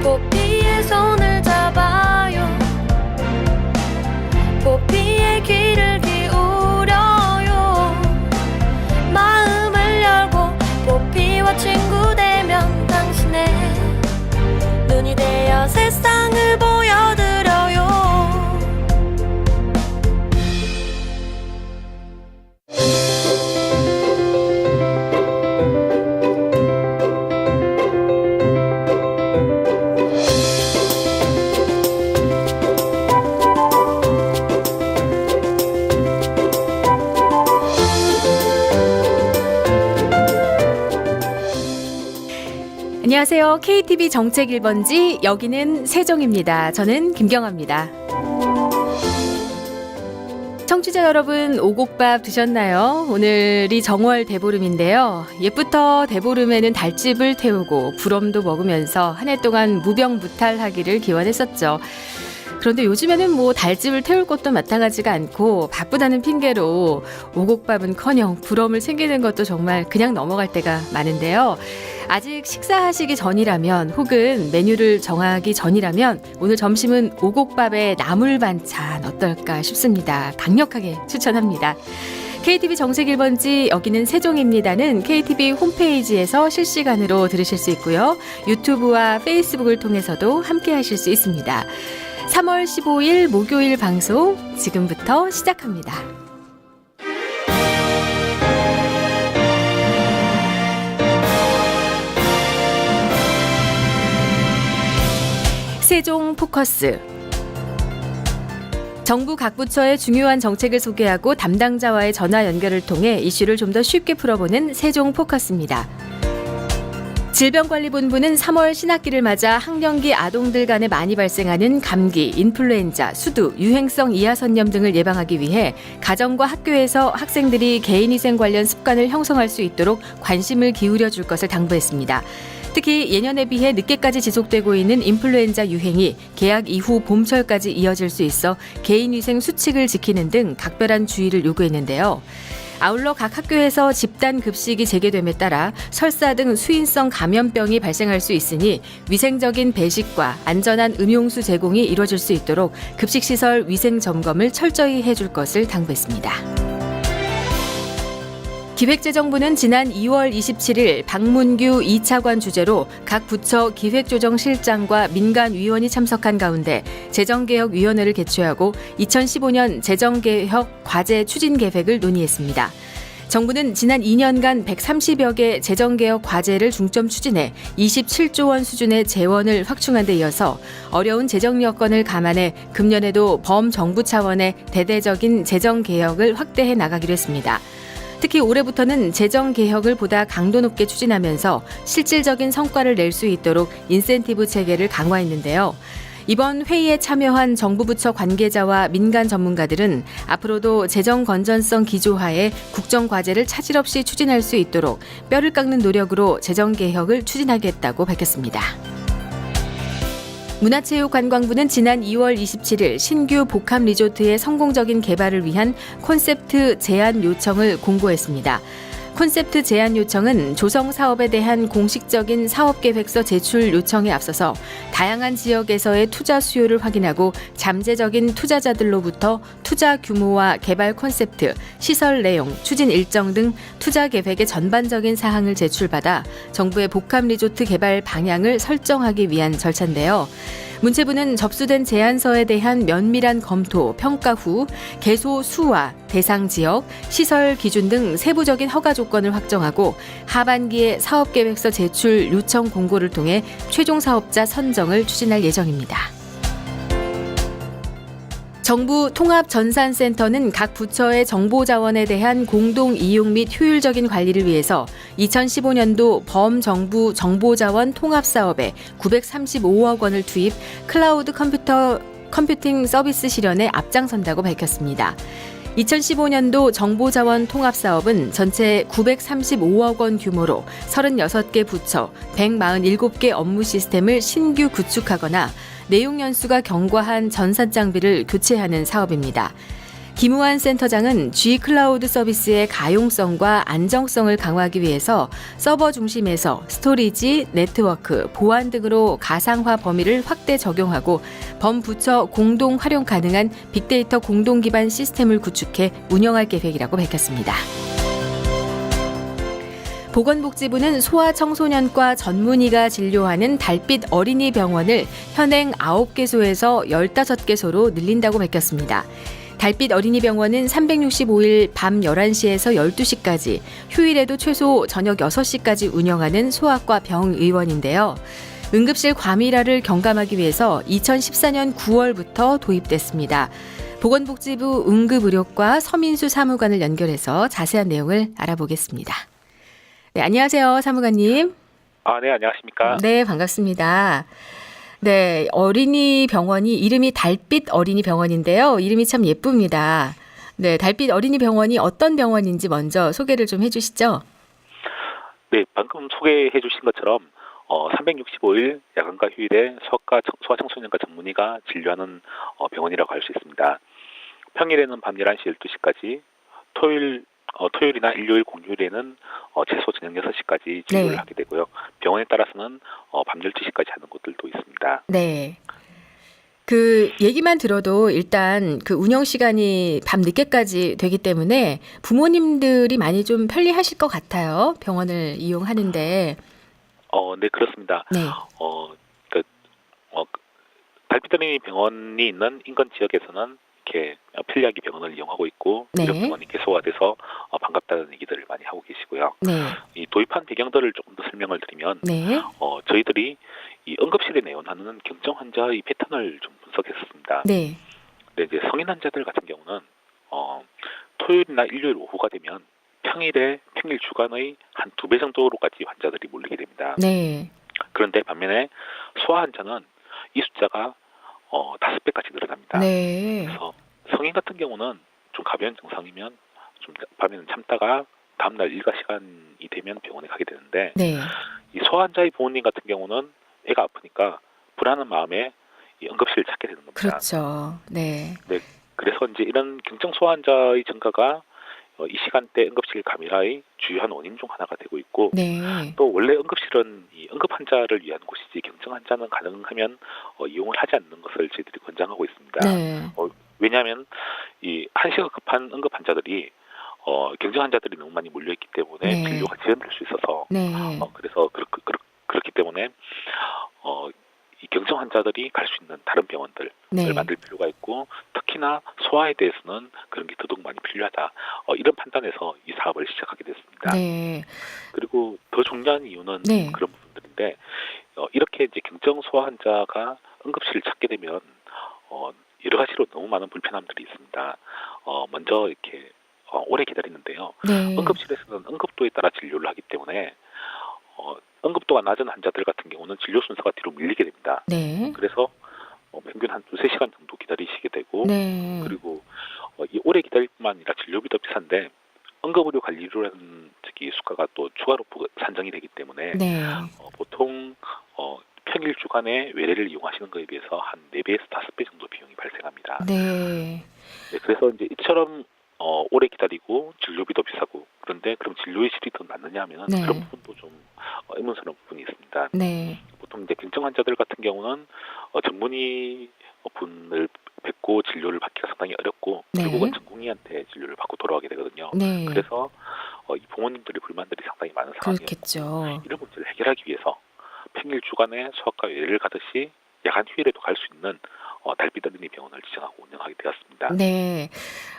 포피의 손을 잡아요. 포피의 귀를 기울여요. 마음을 열고 포피와 친구 되면 당신의 눈이 되어 세상을 보여드려요. 안녕하세요. KTV 정책 1번지 여기는 세종입니다. 저는 김경아입니다. 청취자 여러분, 오곡밥 드셨나요? 오늘이 정월 대보름인데요. 옛부터 대보름에는 달집을 태우고 부럼도 먹으면서 한 해 동안 무병무탈하기를 기원했었죠. 그런데 요즘에는 뭐 달집을 태울 것도 마땅하지가 않고 바쁘다는 핑계로 오곡밥은커녕 부럼을 챙기는 것도 정말 그냥 넘어갈 때가 많은데요. 아직 식사하시기 전이라면 혹은 메뉴를 정하기 전이라면 오늘 점심은 오곡밥에 나물 반찬 어떨까 싶습니다. 강력하게 추천합니다. KTV 정책 1번지 여기는 세종입니다는 KTV 홈페이지에서 실시간으로 들으실 수 있고요. 유튜브와 페이스북을 통해서도 함께 하실 수 있습니다. 3월 15일 목요일 방송 지금부터 시작합니다. 세종 포커스. 정부 각 부처의 중요한 정책을 소개하고 담당자와의 전화 연결을 통해 이슈를 좀 더 쉽게 풀어보는 세종 포커스입니다. 질병관리본부는 3월 신학기를 맞아 학령기 아동들 간에 많이 발생하는 감기, 인플루엔자, 수두, 유행성 이하선염 등을 예방하기 위해 가정과 학교에서 학생들이 개인위생 관련 습관을 형성할 수 있도록 관심을 기울여 줄 것을 당부했습니다. 특히 예년에 비해 늦게까지 지속되고 있는 인플루엔자 유행이 개학 이후 봄철까지 이어질 수 있어 개인위생 수칙을 지키는 등 각별한 주의를 요구했는데요. 아울러 각 학교에서 집단 급식이 재개됨에 따라 설사 등 수인성 감염병이 발생할 수 있으니 위생적인 배식과 안전한 음용수 제공이 이루어질 수 있도록 급식시설 위생 점검을 철저히 해줄 것을 당부했습니다. 기획재정부는 지난 2월 27일 박문규 2차관 주재로 각 부처 기획조정실장과 민간위원이 참석한 가운데 재정개혁위원회를 개최하고 2015년 재정개혁 과제 추진 계획을 논의했습니다. 정부는 지난 2년간 130여 개 재정개혁 과제를 중점 추진해 27조 원 수준의 재원을 확충한 데 이어서 어려운 재정 여건을 감안해 금년에도 범정부 차원의 대대적인 재정개혁을 확대해 나가기로 했습니다. 특히 올해부터는 재정개혁을 보다 강도 높게 추진하면서 실질적인 성과를 낼 수 있도록 인센티브 체계를 강화했는데요. 이번 회의에 참여한 정부 부처 관계자와 민간 전문가들은 앞으로도 재정 건전성 기조하에 국정과제를 차질 없이 추진할 수 있도록 뼈를 깎는 노력으로 재정개혁을 추진하겠다고 밝혔습니다. 문화체육관광부는 지난 2월 27일 신규 복합 리조트의 성공적인 개발을 위한 콘셉트 제안 요청을 공고했습니다. 콘셉트 제안 요청은 조성 사업에 대한 공식적인 사업계획서 제출 요청에 앞서서 다양한 지역에서의 투자 수요를 확인하고 잠재적인 투자자들로부터 투자 규모와 개발 콘셉트, 시설 내용, 추진 일정 등 투자 계획의 전반적인 사항을 제출받아 정부의 복합 리조트 개발 방향을 설정하기 위한 절차인데요. 문체부는 접수된 제안서에 대한 면밀한 검토, 평가 후 개소 수와 대상 지역, 시설 기준 등 세부적인 허가 조건을 확정하고 하반기에 사업계획서 제출 요청 공고를 통해 최종 사업자 선정을 추진할 예정입니다. 정부 통합전산센터는 각 부처의 정보자원에 대한 공동 이용 및 효율적인 관리를 위해서 2015년도 범정부 정보자원 통합사업에 935억 원을 투입 클라우드 컴퓨팅 서비스 실현에 앞장선다고 밝혔습니다. 2015년도 정보자원 통합사업은 전체 935억 원 규모로 36개 부처, 147개 업무 시스템을 신규 구축하거나 내용 연수가 경과한 전산 장비를 교체하는 사업입니다. 김우한 센터장은 G 클라우드 서비스의 가용성과 안정성을 강화하기 위해서 서버 중심에서 스토리지, 네트워크, 보안 등으로 가상화 범위를 확대 적용하고 범부처 공동 활용 가능한 빅데이터 공동 기반 시스템을 구축해 운영할 계획이라고 밝혔습니다. 보건복지부는 소아청소년과 전문의가 진료하는 달빛 어린이 병원을 현행 9개소에서 15개소로 늘린다고 밝혔습니다. 달빛 어린이 병원은 365일 밤 11시에서 12시까지, 휴일에도 최소 저녁 6시까지 운영하는 소아과 병의원인데요. 응급실 과밀화를 경감하기 위해서 2014년 9월부터 도입됐습니다. 보건복지부 응급의료과 서민수 사무관을 연결해서 자세한 내용을 알아보겠습니다. 네, 안녕하세요, 사무관님. 네, 안녕하십니까. 네, 반갑습니다. 네, 어린이 병원이 이름이 달빛 어린이 병원인데요. 이름이 참 예쁩니다. 네, 달빛 어린이 병원이 어떤 병원인지 먼저 소개를 좀 해주시죠. 네, 방금 소개해 주신 것처럼 365일 야간과 휴일에 소아청소년과 전문의가 진료하는 병원이라고 할 수 있습니다. 평일에는 밤 11시, 12시까지, 토요일이나 일요일, 공휴일에는 최소 저녁 6시까지 진료를 네. 하게 되고요. 병원에 따라서는 밤 12시까지 하는 곳들도 있습니다. 네. 그 얘기만 들어도 일단 그 운영 시간이 밤 늦게까지 되기 때문에 부모님들이 많이 좀 편리하실 것 같아요. 병원을 이용하는데. 네, 그렇습니다. 네. 달빛어린이 병원이 있는 인근 지역에서는 이렇게 편리하게 병원을 이용하고 있고, 네. 이런 병원이 개소화돼서 반갑다는 얘기들을 많이 하고 계시고요. 네. 이 도입한 배경들을 조금 더 설명을 드리면, 네. 저희들이 이 응급실에 내원하는 경증 환자의 패턴을 좀 분석했었습니다. 네. 근데 이제 성인 환자들 같은 경우는 토요일이나 일요일 오후가 되면 평일 주간의 한 2배 정도로까지 환자들이 몰리게 됩니다. 네. 그런데 반면에 소아 환자는 이 숫자가 5배까지 늘어납니다. 네. 그래서 성인 같은 경우는 좀 가벼운 증상이면 좀 밤에는 참다가 다음날 일과 시간이 되면 병원에 가게 되는데, 네. 이 소아 환자의 부모님 같은 경우는 애가 아프니까 불안한 마음에 이 응급실을 찾게 되는 겁니다. 그렇죠. 네. 그래서 이제 이런 경증 소아 환자의 증가가 이 시간대 응급실 감염의 주요한 원인 중 하나가 되고 있고, 네. 또 원래 응급실은 이 응급 환자를 위한 곳이지 경증 환자는 가능하면 이용을 하지 않는 것을 저희들이 권장하고 있습니다. 네. 왜냐하면 이 한시가 급한 응급 환자들이 경증 환자들이 너무 많이 몰려있기 때문에 네. 진료가 지연될 수 있어서 네. 그래서 그렇기 때문에 이 경증 환자들이 갈 수 있는 다른 병원들을 네. 만들 필요가 있고, 특히나 소아에 대해서는 그런 게 더더욱 많이 필요하다. 이런 판단에서 이 사업을 시작하게 됐습니다. 네. 그리고 더 중요한 이유는 네. 그런 부분들인데, 이렇게 이제 경증 소아 환자가 응급실을 찾게 되면 여러 가지로 너무 많은 불편함들이 있습니다. 먼저 이렇게 오래 기다리는데요. 네. 응급실에서는 응급도에 따라 진료를 하기 때문에 응급도가 낮은 환자들 같은 경우는 진료 순서가 뒤로 밀리게 됩니다. 네. 그래서 평균 한 2-3시간 정도 기다리시게 되고, 네. 그리고 이 오래 기다릴 뿐만 아니라 진료비도 비싼데 응급의료 관리료라는 수가가 또 추가로 산정이 되기 때문에 네. 보통 평일 주간에 외래를 이용하시는 것에 비해서 한 4배에서 5배 정도 비용이 발생합니다. 네. 네, 그래서 이제 이처럼 오래 기다리고 진료비도 비싸고, 그런데 그럼 진료의 질이 더 낫느냐 하면 네. 그런 부분도 좀 의문스러운 부분이 있습니다. 네. 보통 이제 경증 환자들 같은 경우는 전문의 분을 뵙고 진료를 받기가 상당히 어렵고, 네. 결국은 전공의한테 진료를 받고 돌아가게 되거든요. 네. 그래서 이 부모님들의 불만들이 상당히 많은 상황이에요. 그렇겠죠. 이런 문제를 해결하기 위해서 평일 주간에 소아과 외래를 가듯이 야간 휴일에도 갈 수 있는 달빛 어린이 병원을 지정하고 운영하게 되었습니다. 네.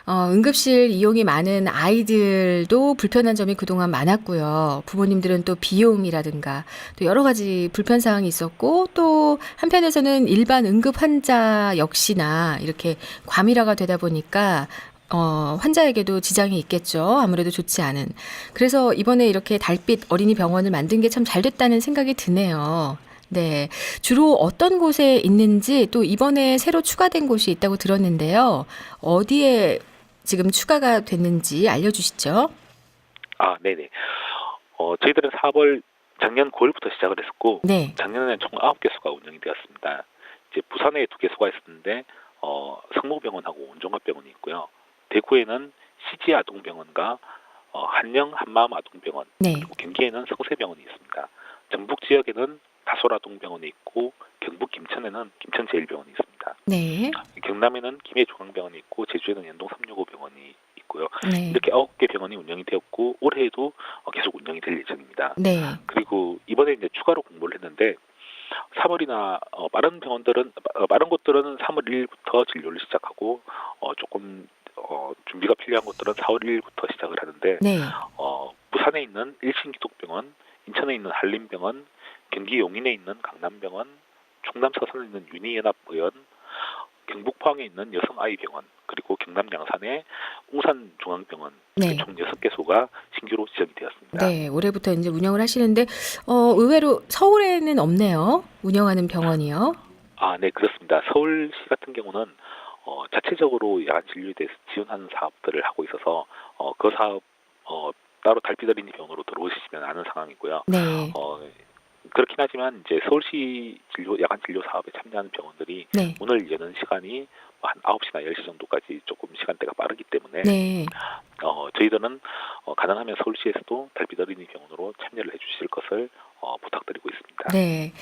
응급실 이용이 많은 아이들도 불편한 점이 그동안 많았고요. 부모님들은 또 비용이라든가 또 여러 가지 불편 사항이 있었고, 또 한편에서는 일반 응급 환자 역시나 이렇게 과밀화가 되다 보니까 환자에게도 지장이 있겠죠. 아무래도 좋지 않은. 그래서 이번에 이렇게 달빛 어린이 병원을 만든 게 참 잘 됐다는 생각이 드네요. 네. 주로 어떤 곳에 있는지, 또 이번에 새로 추가된 곳이 있다고 들었는데요. 어디에 지금 추가가 됐는지 알려주시죠. 네네. 저희들은 사업을 작년 9월부터 시작을 했었고, 네. 작년에는 총 9개소가 운영이 되었습니다. 이제 부산에 2개소가 있었는데 성모병원하고 온종합병원이 있고요. 대구에는 CG 아동병원과 한영 한마음 아동병원, 네. 그리고 경기에는 성세병원이 있습니다. 전북 지역에는 다솔 아동병원이 있고 경북 김천에는 김천제일병원이 있습니다. 네. 경남에는 김해중앙병원이 있고 제주에는 연동 365병원이 있고요. 네. 이렇게 9개 병원이 운영이 되었고 올해에도 계속 운영이 될 예정입니다. 네. 그리고 이번에 이제 추가로 공모를 했는데 3월이나 빠른 병원들은 빠른 곳들은 3월 1일부터 진료를 시작하고 조금 준비가 필요한 곳들은 4월 1일부터 시작을 하는데 네. 부산에 있는 일신기독병원, 인천에 있는 한림병원, 경기 용인에 있는 강남병원, 충남 서산에 있는 윤희연합의원, 경북 포항에 있는 여성아이병원, 그리고 경남 양산의 웅산중앙병원 네. 이렇게 총 6개소가 신규로 지정이 되었습니다. 네. 올해부터 이제 운영을 하시는데 의외로 서울에는 없네요. 운영하는 병원이요. 네, 그렇습니다. 서울시 같은 경우는 자체적으로 야간 진료에 대해서 지원하는 사업들을 하고 있어서 그 사업 따로 달빛 어린이 병원으로 들어오시면 아는 상황이고요. 네. 그렇긴 하지만 이제 서울시 야간 진료 사업에 참여하는 병원들이 네. 문을 여는 시간이 한 9시나 10시 정도까지 조금 시간대가 빠르기 때문에 네. 저희들은 가능하면 서울시에서도 달빛 어린이 병원으로 참여를 해주실 것을 부탁드리고 있습니다. 네.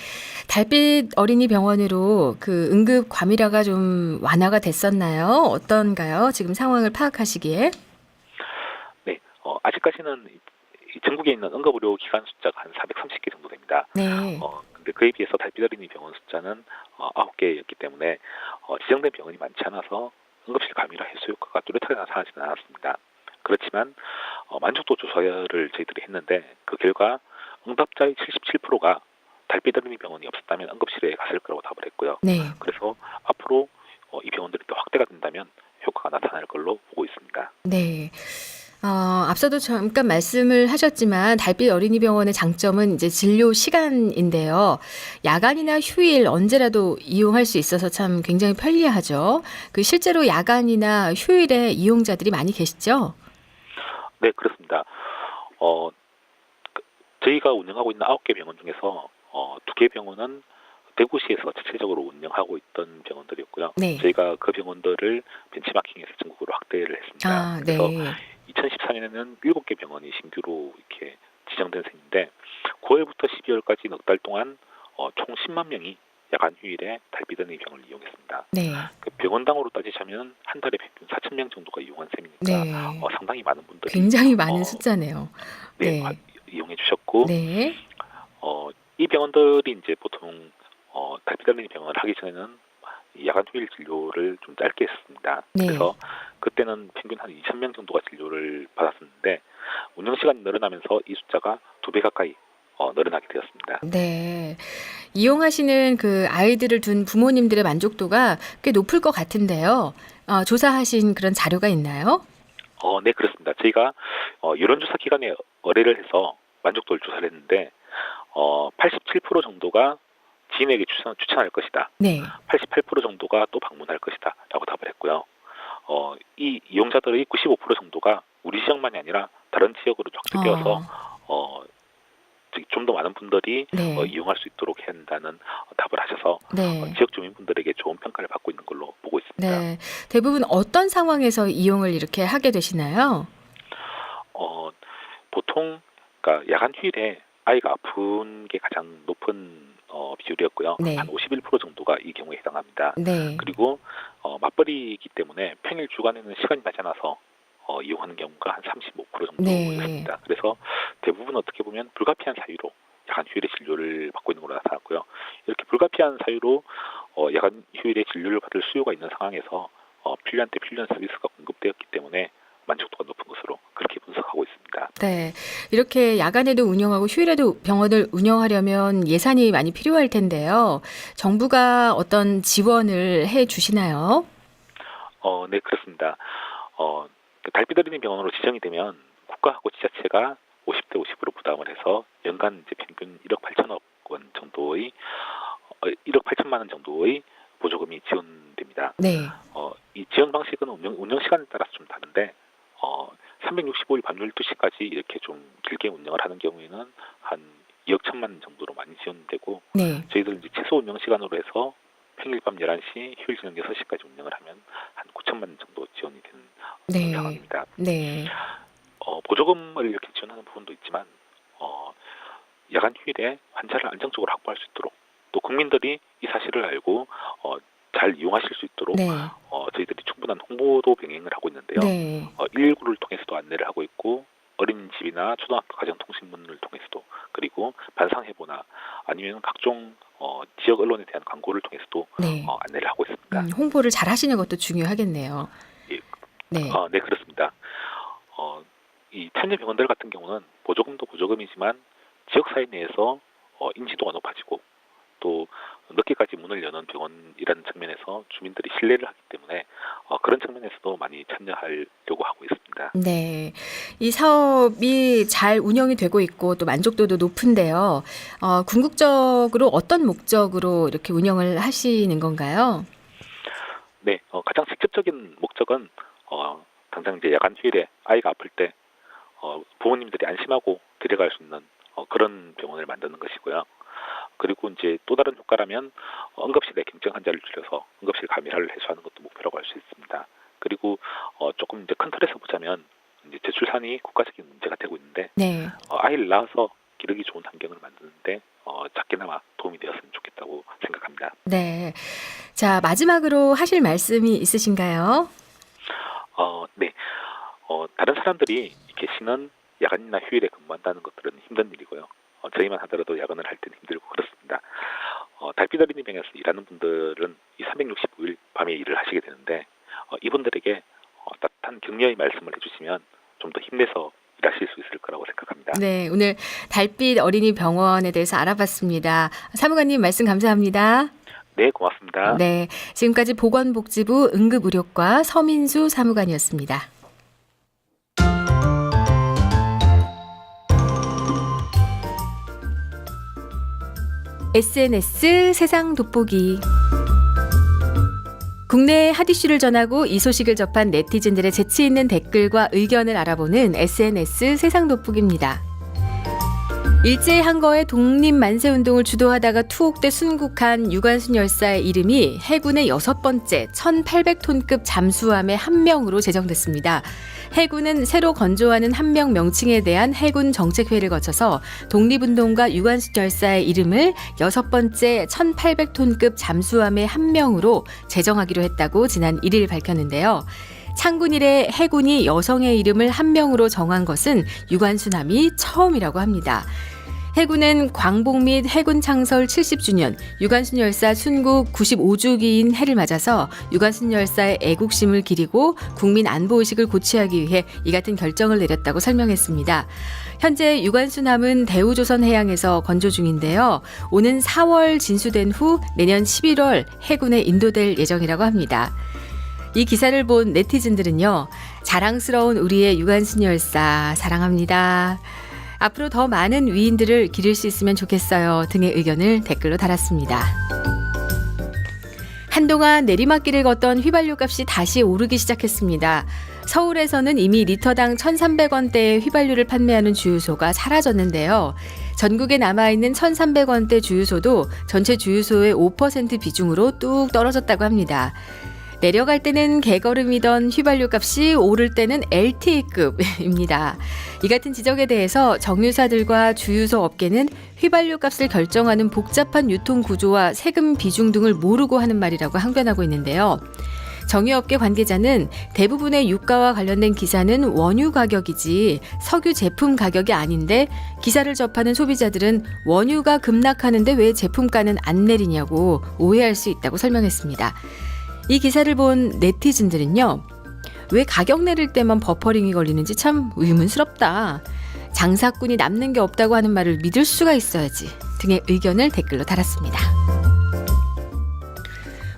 달빛 어린이 병원으로 그 응급 과밀화가 좀 완화가 됐었나요? 어떤가요? 지금 상황을 파악하시기에? 네, 아직까지는 이 전국에 있는 응급의료 기관 숫자가 한 430개 정도 됩니다. 네. 근데 그에 비해서 달빛 어린이 병원 숫자는 9개였기 때문에 지정된 병원이 많지 않아서 응급실 과밀화 해소 효과가 뚜렷하게 나타나지는 않았습니다. 그렇지만 만족도 조사를 저희들이 했는데 그 결과 응답자의 77%가 달빛 어린이 병원이 없었다면 응급실에 갔을 거라고 답을 했고요. 네. 그래서 앞으로 이 병원들이 또 확대가 된다면 효과가 나타날 걸로 보고 있습니다. 네. 앞서도 잠깐 말씀을 하셨지만 달빛 어린이 병원의 장점은 이제 진료 시간인데요. 야간이나 휴일 언제라도 이용할 수 있어서 참 굉장히 편리하죠. 그 실제로 야간이나 휴일에 이용자들이 많이 계시죠? 네, 그렇습니다. 저희가 운영하고 있는 9개 병원 중에서 2개 병원은 대구시에서 자체적으로 운영하고 있던 병원들이었고요. 네. 저희가 그 병원들을 벤치마킹해서 전국으로 확대를 했습니다. 그래서 네. 2014년에는 7개 병원이 신규로 이렇게 지정된 셈인데 9월부터 12월까지 넉 달 동안 총 10만 명이 야간 휴일에 달빛 어린이 병원을 이용했습니다. 네. 그 병원당으로 따지자면 한 달에 평균 4,000명 정도가 이용한 셈이니까 네. 상당히 많은 분들이 굉장히 많은 숫자네요. 네, 네. 이용해 주셨고 네. 이 병원들이 이제 보통 달빛 어린이 병원을 하기 전에는 야간 휴일 진료를 좀 짧게 했습니다. 네. 그래서 그때는 평균 한 2,000명 정도가 진료를 받았었는데 운영 시간이 늘어나면서 이 숫자가 2배 가까이 늘어나게 되었습니다. 네. 이용하시는 그 아이들을 둔 부모님들의 만족도가 꽤 높을 것 같은데요. 조사하신 그런 자료가 있나요? 네, 그렇습니다. 저희가 여론조사 기관에 의뢰를 해서 만족도를 조사를 했는데 87% 정도가 지인에게 추천할 것이다. 네. 88% 정도가 또 방문할 것이다. 라고 답을 했고요. 이 이용자들의 95% 정도가 우리 지역만이 아니라 다른 지역으로 쫙 뛰어서 좀 더 많은 분들이 네. 이용할 수 있도록 해야 한다는 답을 하셔서 네. 지역 주민분들에게 좋은 평가를 받고 있는 걸로 보고 있습니다. 네. 대부분 어떤 상황에서 이용을 이렇게 하게 되시나요? 보통 그러니까 야간 휴일에 아이가 아픈 게 가장 높은 비율이었고요. 네. 한 51% 정도가 이 경우에 해당합니다. 네. 그리고 맞벌이이기 때문에 평일 주간에는 시간이 나지 않아서 이용하는 경우가 한 35% 정도였습니다. 그래서 대부분 어떻게 보면 불가피한 사유로 야간 휴일에 진료를 받고 있는 걸로 나타났고요. 이렇게 불가피한 사유로 야간 휴일에 진료를 받을 수요가 있는 상황에서 필요한 때 필요한 서비스가 공급되었기 때문에 만족도가 높은 것으로 그렇게 분석하고 있습니다. 네. 이렇게 야간에도 운영하고 휴일에도 병원을 운영하려면 예산이 많이 필요할 텐데요. 정부가 어떤 지원을 해 주시나요? 네, 그렇습니다. 달빛 어린이 병원으로 지정이 되면 국가하고 지자체가 50대 50으로 부담을 해서 연간 이제 평균 1억 8천억 원 정도의 1억 8천만 원 정도의 보조금이 지원됩니다. 네. 이 지원 방식은 운영 시간에 따라서 좀 다른데 365일 밤 12시까지 이렇게 좀 길게 운영을 하는 경우에는 한 2억 1천만 원 정도로 많이 지원되고 네. 저희들 이제 최소 운영 시간으로 해서 평일 밤 11시, 휴일 저녁 6시까지 운영을 하면 한 9천만 원 정도 지원이 되는 네. 상황입니다. 네. 보조금을 이렇게 지원하는 부분도 있지만 야간 휴일에 환자를 안정적으로 확보할 수 있도록 또 국민들이 이 사실을 알고 잘 이용하실 수 있도록 네. 저희들이 충분한 홍보도 병행을 하고 있는데요. 네. 119를 통해서도 안내를 하고 있고 어린이집이나 초등학교 가정통신문을 통해서도 그리고 반상회보나 아니면 각종 지역 언론에 대한 광고를 통해서도 네. 안내를 하고 있습니다. 홍보를 잘 하시는 것도 중요하겠네요. 예. 네. 네, 그렇습니다. 이 참여 병원들 같은 경우는 보조금도 보조금이지만 지역사회 내에서 인지도가 높아지고 또 늦게까지 문을 여는 병원이라는 측면에서 주민들이 신뢰를 하기 때문에 그런 측면에서도 많이 참여하려고 하고 있습니다. 네. 이 사업이 잘 운영이 되고 있고 또 만족도도 높은데요. 궁극적으로 어떤 목적으로 이렇게 운영을 하시는 건가요? 네, 가장 직접적인 목적은 당장 이제 야간 휴일에 아이가 아플 때 부모님들이 안심하고 데려갈 수 있는 그런 병원을 만드는 것이고요. 그리고 이제 또 다른 효과라면 응급실의 경증 환자를 줄여서 응급실 감염을 해소하는 것도 목표라고 할 수 있습니다. 그리고 조금 이제 큰 틀에서 보자면 이제 저출산이 국가적인 문제가 되고 있는데 네. 아이를 낳아서 기르기 좋은 환경을 만드는데 작게나마 도움이 되었으면 좋겠다고 생각합니다. 네. 자, 마지막으로 하실 말씀이 있으신가요? 네. 다른 사람들이 계시는 야간이나 휴일에 근무한다는 것들은 힘든 일이고요. 저희만 하더라도 야근을 할 때는 힘들고 그렇습니다. 달빛 어린이병에서 일하는 분들은 이 365일 밤에 일을 하시게 되는데 이분들에게 따뜻한 격려의 말씀을 해주시면 좀 더 힘내서 일하실 수 있을 거라고 생각합니다. 네, 오늘 달빛 어린이 병원에 대해서 알아봤습니다. 사무관님 말씀 감사합니다. 네, 고맙습니다. 네, 지금까지 보건복지부 응급의료과 서민수 사무관이었습니다. SNS 세상 돋보기. 국내 핫 이슈를 전하고 이 소식을 접한 네티즌들의 재치 있는 댓글과 의견을 알아보는 SNS 세상 돋보기입니다. 일제히 한거의 독립만세운동을 주도하다가 투옥돼 순국한 유관순 열사의 이름이 해군의 6번째 1800톤급 잠수함의 한 명으로 제정됐습니다. 해군은 새로 건조하는 한 명 명칭에 대한 해군 정책회의를 거쳐서 독립운동가 유관순 열사의 이름을 6번째 1800톤급 잠수함의 한 명으로 제정하기로 했다고 지난 1일 밝혔는데요. 창군 이래 해군이 여성의 이름을 한 명으로 정한 것은 유관순함이 처음이라고 합니다. 해군은 광복 및 해군 창설 70주년, 유관순 열사 순국 95주기인 해를 맞아서 유관순 열사의 애국심을 기리고 국민 안보의식을 고취하기 위해 이 같은 결정을 내렸다고 설명했습니다. 현재 유관순함은 대우조선해양에서 건조 중인데요. 오는 4월 진수된 후 내년 11월 해군에 인도될 예정이라고 합니다. 이 기사를 본 네티즌들은요. 자랑스러운 우리의 유관순 열사 사랑합니다. 앞으로 더 많은 위인들을 기릴 수 있으면 좋겠어요 등의 의견을 댓글로 달았습니다. 한동안 내리막길을 걷던 휘발유 값이 다시 오르기 시작했습니다. 서울에서는 이미 리터당 1,300원대의 휘발유를 판매하는 주유소가 사라졌는데요. 전국에 남아있는 1,300원대 주유소도 전체 주유소의 5% 비중으로 뚝 떨어졌다고 합니다. 내려갈 때는 개걸음이던 휘발유 값이 오를 때는 LTE급입니다. 이 같은 지적에 대해서 정유사들과 주유소 업계는 휘발유 값을 결정하는 복잡한 유통 구조와 세금 비중 등을 모르고 하는 말이라고 항변하고 있는데요. 정유업계 관계자는 대부분의 유가와 관련된 기사는 원유 가격이지 석유 제품 가격이 아닌데 기사를 접하는 소비자들은 원유가 급락하는데 왜 제품가는 안 내리냐고 오해할 수 있다고 설명했습니다. 이 기사를 본 네티즌들은요. 왜 가격 내릴 때만 버퍼링이 걸리는지 참 의문스럽다. 장사꾼이 남는 게 없다고 하는 말을 믿을 수가 있어야지 등의 의견을 댓글로 달았습니다.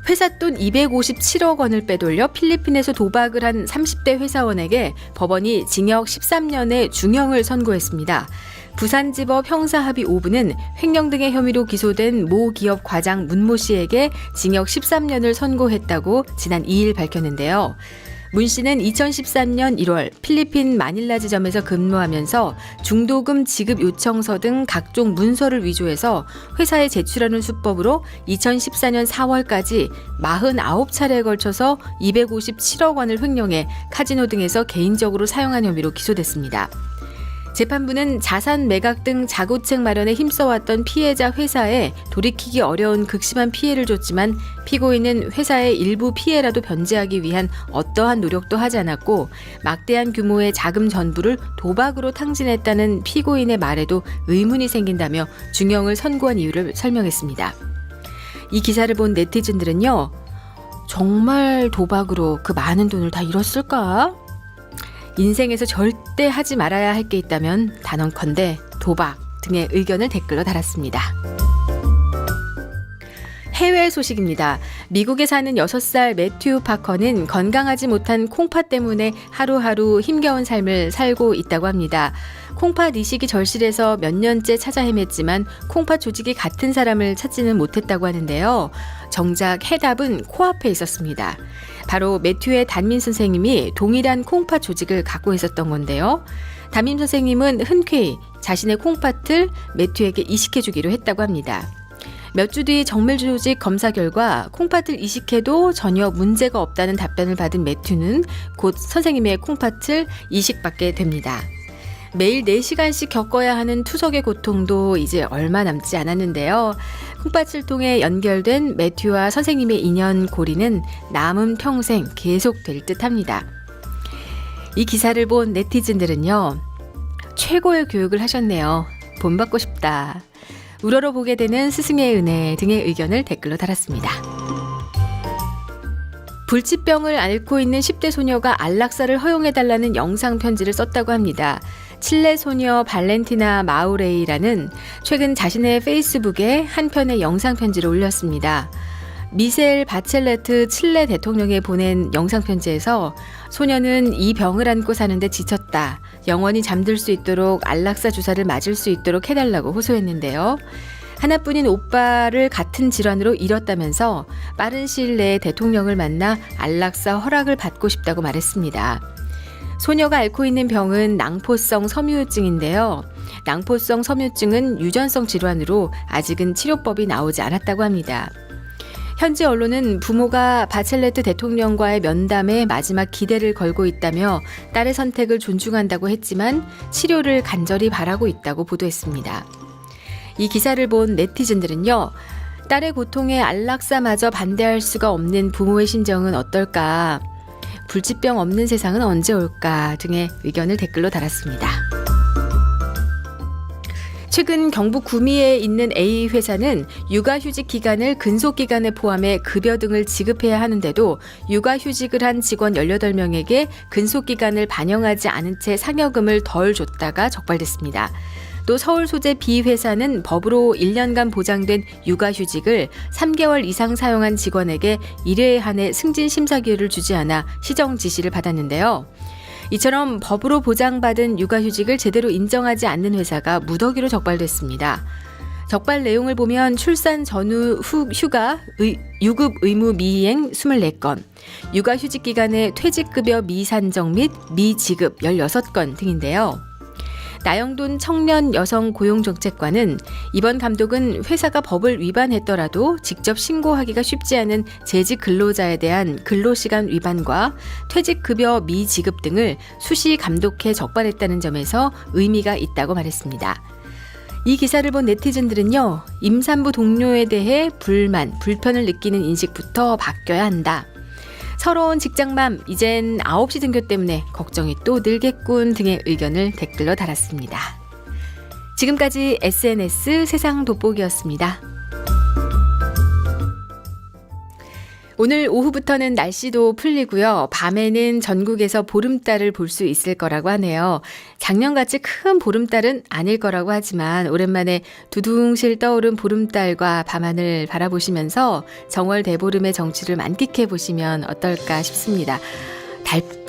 회사 돈 257억 원을 빼돌려 필리핀에서 도박을 한 30대 회사원에게 법원이 징역 13년의 중형을 선고했습니다. 부산지법 형사합의 5부는 횡령 등의 혐의로 기소된 모 기업 과장 문모 씨에게 징역 13년을 선고했다고 지난 2일 밝혔는데요. 문 씨는 2013년 1월 필리핀 마닐라 지점에서 근무하면서 중도금 지급 요청서 등 각종 문서를 위조해서 회사에 제출하는 수법으로 2014년 4월까지 49차례에 걸쳐서 257억 원을 횡령해 카지노 등에서 개인적으로 사용한 혐의로 기소됐습니다. 재판부는 자산 매각 등 자구책 마련에 힘써왔던 피해자 회사에 돌이키기 어려운 극심한 피해를 줬지만 피고인은 회사의 일부 피해라도 변제하기 위한 어떠한 노력도 하지 않았고 막대한 규모의 자금 전부를 도박으로 탕진했다는 피고인의 말에도 의문이 생긴다며 중형을 선고한 이유를 설명했습니다. 이 기사를 본 네티즌들은요, 정말 도박으로 그 많은 돈을 다 잃었을까? 인생에서 절대 하지 말아야 할 게 있다면 단언컨대 도박 등의 의견을 댓글로 달았습니다. 해외 소식입니다. 미국에 사는 6살 매튜 파커는 건강하지 못한 콩팥 때문에 하루하루 힘겨운 삶을 살고 있다고 합니다. 콩팥 이식이 절실해서 몇 년째 찾아 헤맸지만 콩팥 조직이 같은 사람을 찾지는 못했다고 하는데요. 정작 해답은 코앞에 있었습니다. 바로 매튜의 담임 선생님이 동일한 콩팥 조직을 갖고 있었던 건데요. 담임 선생님은 흔쾌히 자신의 콩팥을 매튜에게 이식해주기로 했다고 합니다. 몇 주 뒤 정밀 조직 검사 결과 콩팥을 이식해도 전혀 문제가 없다는 답변을 받은 매튜는 곧 선생님의 콩팥을 이식받게 됩니다. 매일 4시간씩 겪어야 하는 투석의 고통도 이제 얼마 남지 않았는데요. 콩팥을 통해 연결된 매튜와 선생님의 인연 고리는 남은 평생 계속될 듯합니다. 이 기사를 본 네티즌들은요, 최고의 교육을 하셨네요. 본받고 싶다. 우러러 보게 되는 스승의 은혜 등의 의견을 댓글로 달았습니다. 불치병을 앓고 있는 10대 소녀가 안락사를 허용해달라는 영상 편지를 썼다고 합니다. 칠레 소녀 발렌티나 마우레이라는 최근 자신의 페이스북에 한 편의 영상 편지를 올렸습니다. 미셀 바첼레트 칠레 대통령에 보낸 영상 편지에서 소녀는 이 병을 안고 사는데 지쳤다. 영원히 잠들 수 있도록 안락사 주사를 맞을 수 있도록 해달라고 호소했는데요. 하나뿐인 오빠를 같은 질환으로 잃었다면서 빠른 시일 내에 대통령을 만나 안락사 허락을 받고 싶다고 말했습니다. 소녀가 앓고 있는 병은 낭포성 섬유증인데요. 낭포성 섬유증은 유전성 질환으로 아직은 치료법이 나오지 않았다고 합니다. 현지 언론은 부모가 바첼레트 대통령과의 면담에 마지막 기대를 걸고 있다며 딸의 선택을 존중한다고 했지만 치료를 간절히 바라고 있다고 보도했습니다. 이 기사를 본 네티즌들은요, 딸의 고통에 안락사마저 반대할 수가 없는 부모의 심정은 어떨까, 불치병 없는 세상은 언제 올까 등의 의견을 댓글로 달았습니다. 최근 경북 구미에 있는 A 회사는 육아휴직 기간을 근속기간에 포함해 급여 등을 지급해야 하는데도 육아휴직을 한 직원 18명에게 근속기간을 반영하지 않은 채 상여금을 덜 줬다가 적발됐습니다. 또 서울 소재 B 회사는 법으로 1년간 보장된 육아휴직을 3개월 이상 사용한 직원에게 1회에 한해 승진 심사 기회를 주지 않아 시정 지시를 받았는데요. 이처럼 법으로 보장받은 육아휴직을 제대로 인정하지 않는 회사가 무더기로 적발됐습니다. 적발 내용을 보면 출산 전후 휴가 유급 의무 미이행 24건, 육아휴직 기간의 퇴직급여 미산정 및 미지급 16건 등인데요. 나영돈 청년 여성 고용정책관은 이번 감독은 회사가 법을 위반했더라도 직접 신고하기가 쉽지 않은 재직 근로자에 대한 근로시간 위반과 퇴직급여 미지급 등을 수시 감독해 적발했다는 점에서 의미가 있다고 말했습니다. 이 기사를 본 네티즌들은요, 임산부 동료에 대해 불만, 불편을 느끼는 인식부터 바뀌어야 한다. 서러운 직장맘, 이젠 9시 등교 때문에 걱정이 또 늘겠군 등의 의견을 댓글로 달았습니다. 지금까지 SNS 세상 돋보기였습니다. 오늘 오후부터는 날씨도 풀리고요. 밤에는 전국에서 보름달을 볼 수 있을 거라고 하네요. 작년같이 큰 보름달은 아닐 거라고 하지만 오랜만에 두둥실 떠오른 보름달과 밤하늘 바라보시면서 정월 대보름의 정취를 만끽해 보시면 어떨까 싶습니다.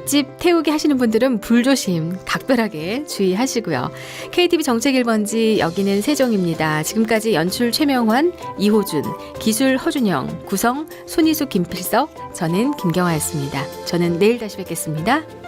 볏짚 태우기 하시는 분들은 불조심 각별하게 주의하시고요. KTV 정책 1번지 여기는 세종입니다. 지금까지 연출 최명환, 이호준, 기술 허준영, 구성 손희숙, 김필석, 저는 김경아였습니다. 저는 내일 다시 뵙겠습니다.